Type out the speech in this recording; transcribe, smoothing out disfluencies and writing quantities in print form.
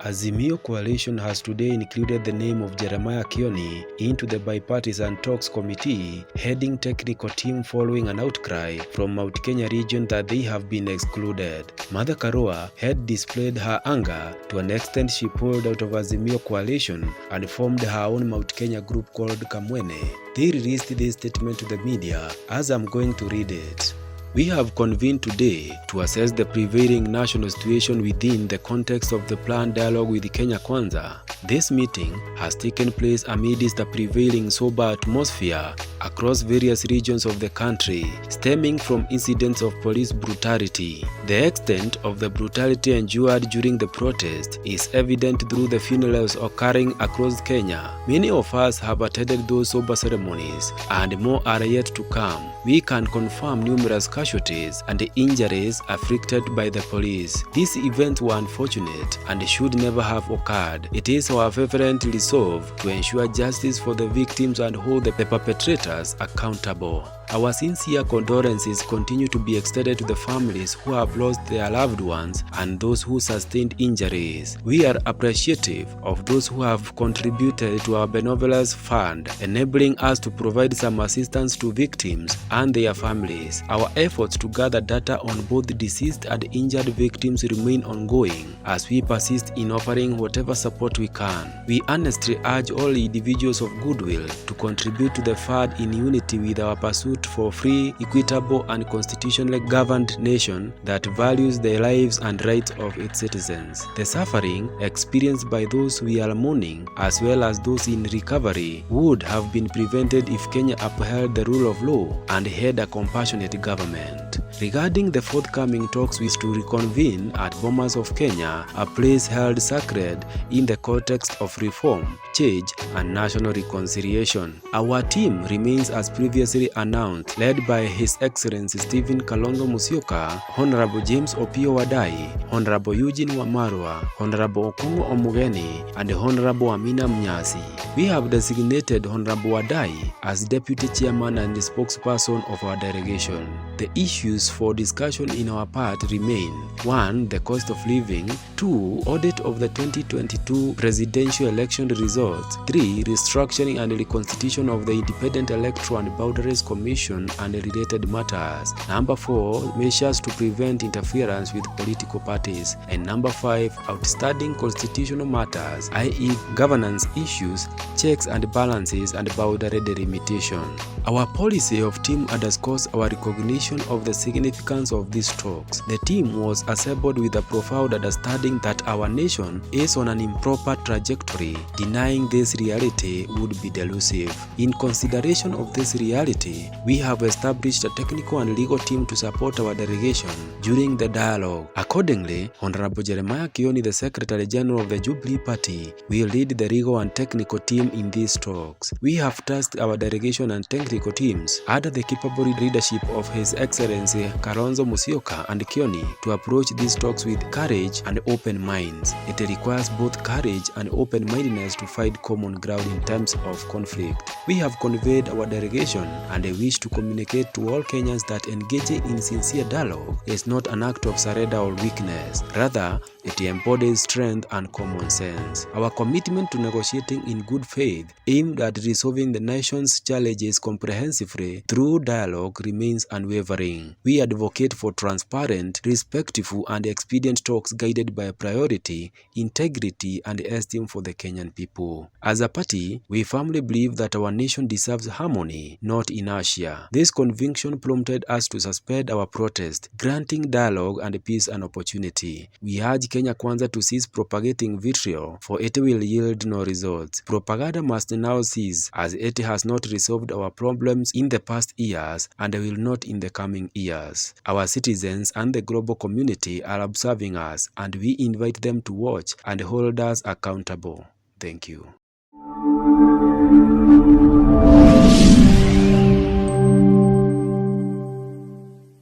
Azimio coalition has today included the name of Jeremiah Kioni into the bipartisan talks committee heading technical team following an outcry from Mount Kenya region that they have been excluded. Martha Karua had displayed her anger to an extent she pulled out of Azimio coalition and formed her own Mount Kenya group called Kamwene. They released this statement to the media as I'm going to read it. We have convened today to assess the prevailing national situation within the context of the planned dialogue with Kenya Kwanza. This meeting has taken place amidst the prevailing sober atmosphere across various regions of the country, stemming from incidents of police brutality. The extent of the brutality endured during the protest is evident through the funerals occurring across Kenya. Many of us have attended those sober ceremonies, and more are yet to come. We can confirm numerous casualties and injuries afflicted by the police. These events were unfortunate and should never have occurred. It is our fervent resolve to ensure justice for the victims and hold the perpetrators accountable. Our sincere condolences continue to be extended to the families who have lost their loved ones and those who sustained injuries. We are appreciative of those who have contributed to our benevolence fund, enabling us to provide some assistance to victims and their families. Our efforts to gather data on both deceased and injured victims remain ongoing as we persist in offering whatever support we can. We earnestly urge all individuals of goodwill to contribute to the fund in unity with our pursuit for free, equitable, and constitutionally governed nation that values the lives and rights of its citizens. The suffering experienced by those we are mourning, as well as those in recovery, would have been prevented if Kenya upheld the rule of law and had a compassionate government. Regarding the forthcoming talks which to reconvene at Bomas of Kenya, a place held sacred in the context of reform, change, and national reconciliation, our team remains as previously announced, led by His Excellency Stephen Kalonzo Musyoka, Honorable James Opiyo Wandayi, Honorable Eugene Wamalwa, Honorable Okongo Omugeni, and Honorable Amina Mnyasi. We have designated Honorable Wandayi as Deputy Chairman and spokesperson of our delegation. The issues for discussion in our part remain: 1. The cost of living; 2. Audit of the 2022 presidential election results; 3. Restructuring and reconstitution of the Independent Electoral and Boundaries Commission and related matters; 4. Measures to prevent interference with political parties; and 5. Outstanding constitutional matters, i.e. governance issues, checks and balances, and boundary delimitation. Our policy of team underscores our recognition of the significance of these talks. The team was assembled with a profound understanding that our nation is on an improper trajectory. Denying this reality would be delusive. In consideration of this reality, we have established a technical and legal team to support our delegation during the dialogue. Accordingly, Honorable Jeremiah Kioni, the Secretary General of the Jubilee Party, will lead the legal and technical team in these talks. We have tasked our delegation and technical teams under the capable leadership of His Excellency Kalonzo Musyoka and Kioni to approach these talks with courage and open minds. It requires both courage and open-mindedness to find common ground in times of conflict. We have conveyed our delegation and a wish to communicate to all Kenyans that engaging in sincere dialogue is not an act of surrender or weakness. Rather, it embodies strength and common sense. Our commitment to negotiating in good faith, aimed at resolving the nation's challenges comprehensively through dialogue, remains unwavering. We advocate for transparent, respectful, and expedient talks guided by priority, integrity, and esteem for the Kenyan people. As a party, we firmly believe that our nation deserves harmony, not inertia. This conviction prompted us to suspend our protest, granting dialogue and peace an opportunity. We urge Kenya Kwanza to cease propagating vitriol, for it will yield no results. Propaganda must now cease, as it has not resolved our problems in the past years and will not in the coming years. Our citizens and the global community are observing us, and we invite them to watch and hold us accountable. Thank you.